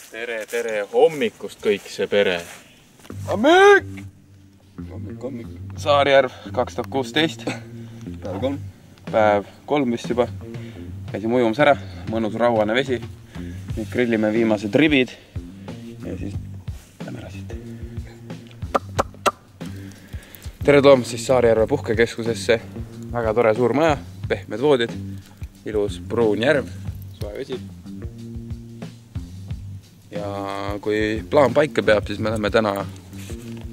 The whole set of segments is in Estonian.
Tere hommikust kõik see pere. Hommik! Saarjärv 2016. Päev 3 vist juba. Käisime ujumas ära, mõnus rauane vesi. Nüüd grillime viimased ribid ja siis lähme ära siit. Tere tulemast siis Saarjärve puhkekeskusesse. Väga tore suur maja, pehmed voodid, ilus pruun järv, soe vesi. Ja kui plaan paika peab, siis me lähme täna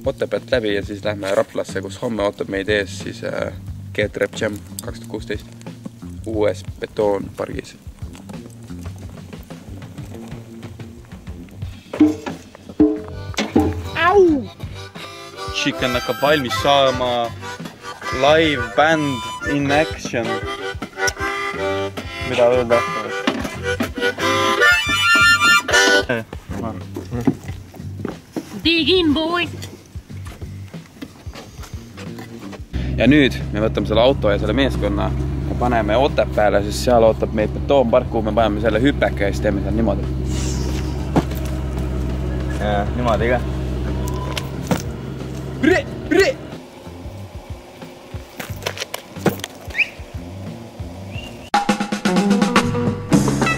Otepäält läbi ja siis lähme Raplasse, kus homme ootab meid ees siis G-Trep Jam 2016 uues betoonpargis. Au! Chicken hakkab valmis saama. Live band in action. Mida öelda? Dig in, boy! Ja nüüd me võtame selle auto ja selle meeskonna ja paneme Otepääle, sest seal ootab meid betoonpark, kuhu me paneme selle hüpeka ja siis teeme seal niimoodi. Ja, niimoodi ka.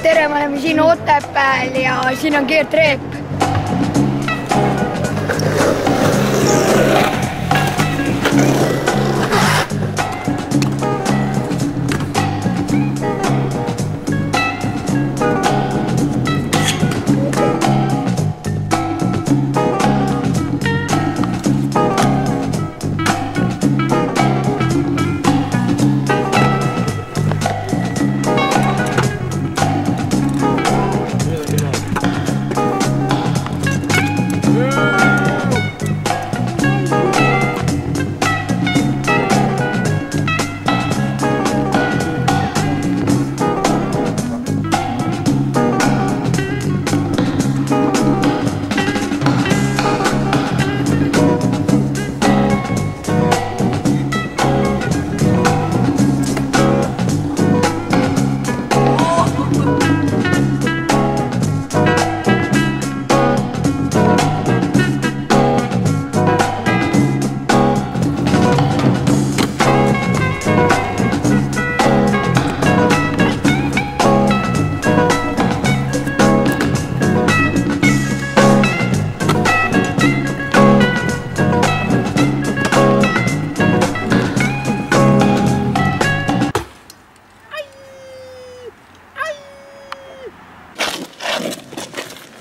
Tere, me oleme siin Otepääl ja siin on G-Trep.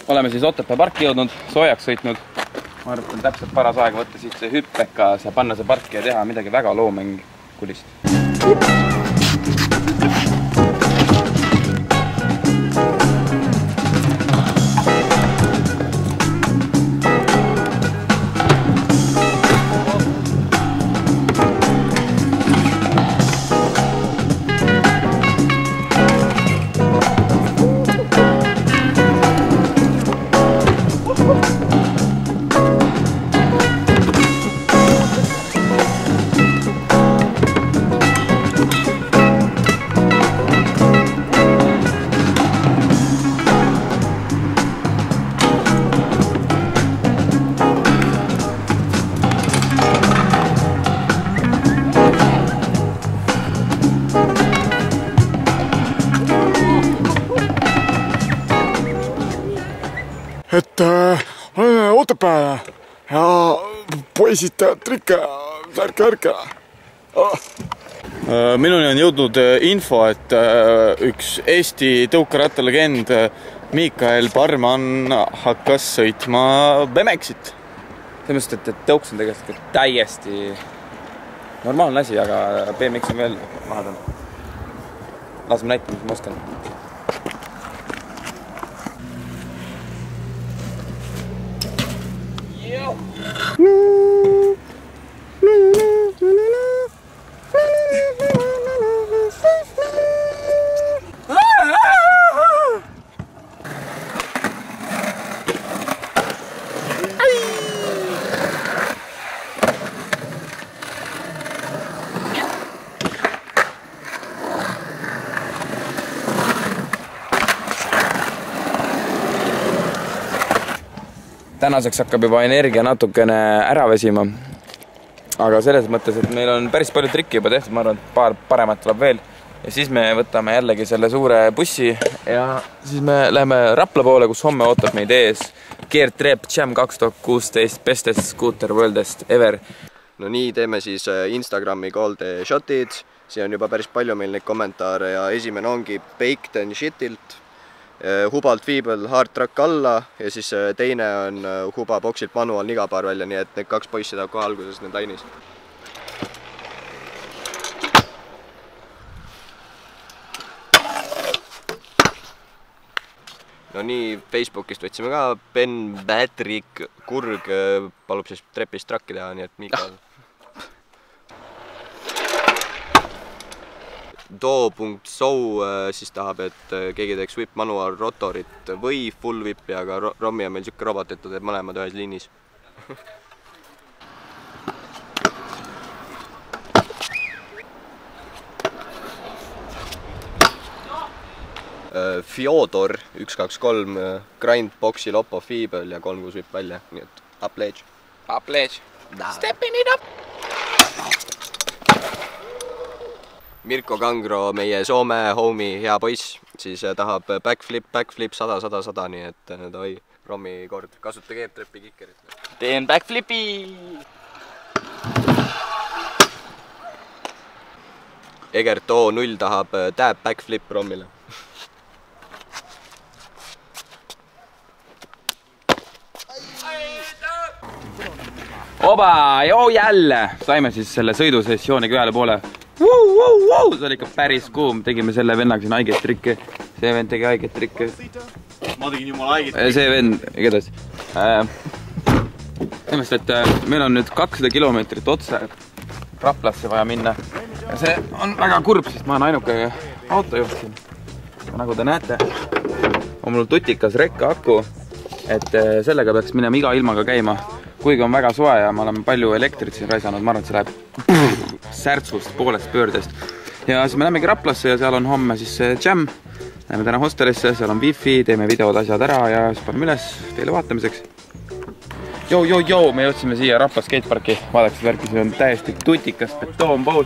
Oleme siis Otepää parki jõudnud, soojaks sõitnud. Ma arvan, et on täpselt paras aeg võtta siit see hüppekas ja panna see parki ja teha midagi väga loomengulist. Et oleme Otepääl ja poisid teavad ikka, ärke. Minuni on jõudnud info, et üks Eesti tõukerattalegend Mikael Parman hakkas sõitma BMX-it. Selles mõttes, et tõuks on tegelikult täiesti normaalne asi, aga BMX on veel vahepeal. Laseme näitama, mis ma oskan. tänaseks hakkab juba energia natukene ära vesima. Aga selles mõttes, et meil on päris palju trikki juba tehtud, ma arvan, et paar paremat tuleb veel. Ja siis me võtame jällegi selle suure bussi ja siis me läheme Rapla poole, kus homme ootab meid ees Geert Trep Jam 2016 bestest scooter worldest ever. No nii teeme siis Instagrami Call the Shotid. See on juba päris palju meil neid kommentaare ja esimene ongi Baked and Shitilt, Hubalt Feeble Hard Truck alla ja siis teine on Huba Boxilt Manual Nigapaar välja, nii et need kaks poissi tahab kohe alguses need lainis. No nii, Facebookist võtsime ka Ben Patrick Kurg palub siis trepist trakki teha, nii et Mikael. Do.show siis tahab, et keegi teeks whip manual rotorit või full whipi, aga Rommi on meil siuke robot, et ta teeb mõlemad ühes liinis. Fjodor 123 grind boxi Lopo Feeble ja 3-6 whip välja, nii et up ledge. Up ledge. Stepping it up. Mirko Kangro, meie Soome homie, hea poiss, siis tahab backflip 100, 100, 100, nii et oi, Rommi kord, kasuta Geert Trepi kikerit. Teen backflipi! Egert O0 tahab tab backflip Rommile. Oba, joo jälle! Saime siis selle sõidusessiooniga ühele poole. See oli ikka päris kuum, tegime selle vennaga siin haiget trikke. See vend tegi haiget trikke. Ma tegin jumala haiget trikke. See vend, igatahes. Nimest, et meil on nüüd 200 kilomeetrit otse Raplasse vaja minna. Ja see on väga kurb, sest ma olen ainuke autojuht siin. Ja nagu te näete, on mul tutikas rekka aku, et sellega peaks minema iga ilmaga käima. Kuigi on väga soe ja ma olen palju elektrit siin raisanud, ma arvan, et see läheb särtsust poolest pöördest. Ja siis me lähemegi Raplasse ja seal on homme siis jam. Läheme täna hostelisse, seal on wifi, teeme videod asjad ära ja siis paneme üles teile vaatamiseks. Joo, me jõudsime siia Rapla skateparki. Vaadaks värki, siin on täiesti tutikas betoonpool.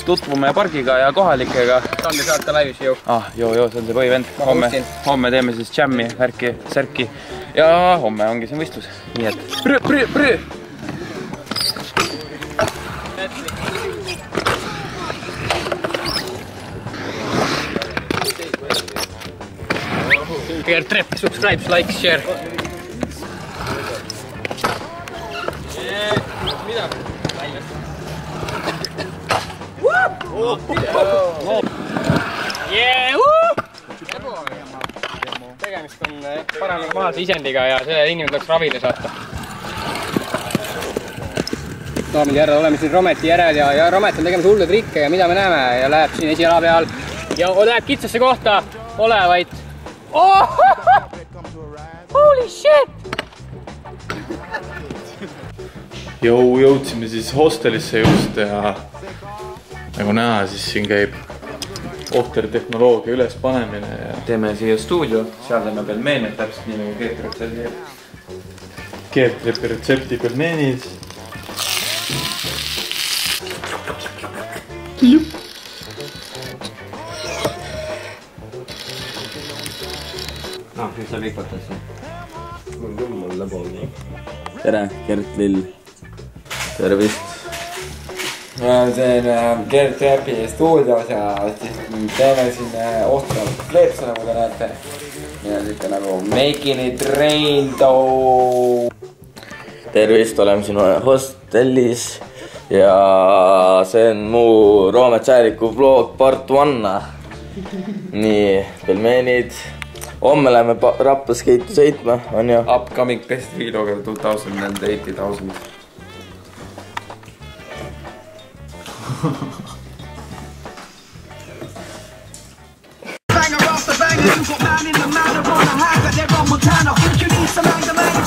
Tutvume pargiga ja kohalikega. Sandi saad ka laivis jõu. Joo, see on see põhivend. Homme teeme siis jammi, värki, särki. Ja homme ongi siin võistlus. Nii et prü! Geert Trep, subscribe, like, share. Tegemist on paranormaalse isendiga ja selle inimene tuleks ravile saata. Daamid ja härrad, oleme siin Rometi järel ja Romet on tegemas hullu trikke ja mida me näeme ja läheb siin esijala peal ja läheb kitsasse kohta olevaid. Holy shit! Jõudsime siis hostelisse just ja nagu näha, siis siin käib ohtertehnoloogia üles panemine ja teeme siia stuudio, seal teeme pelmeenid, täpselt nii nagu Geert Trepi retsepti pelmeenid. Mis sa vikotad siin? Tere, Gert Lill. Tervist! See on Geert Trepi stuudios ja siis teeme siin ohtravat kleepsa, nagu te näete. Meil on siuke nagu making it rain though. Tervist, oleme siin hostellis ja see on mu Roomet Sääliku vlog part 1. Nii, pelmeenid. Homme läheme Rapla skate sõitma, on ju? Upcoming best vlogger 2000 and 80,000. Banger off the banger, you got man in the manner on a hang that they're on Montana. You need some anger, man,